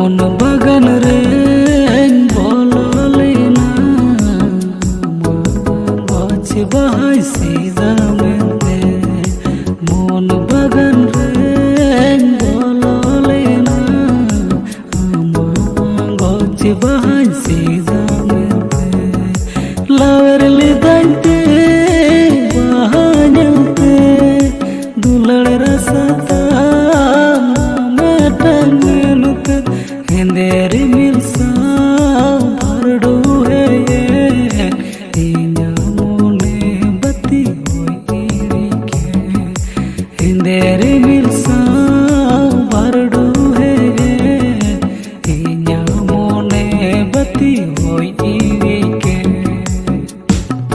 মন বাগান রে বললে না গছ বাহাইছি জামেতে মন বাগান রে বললে না গছ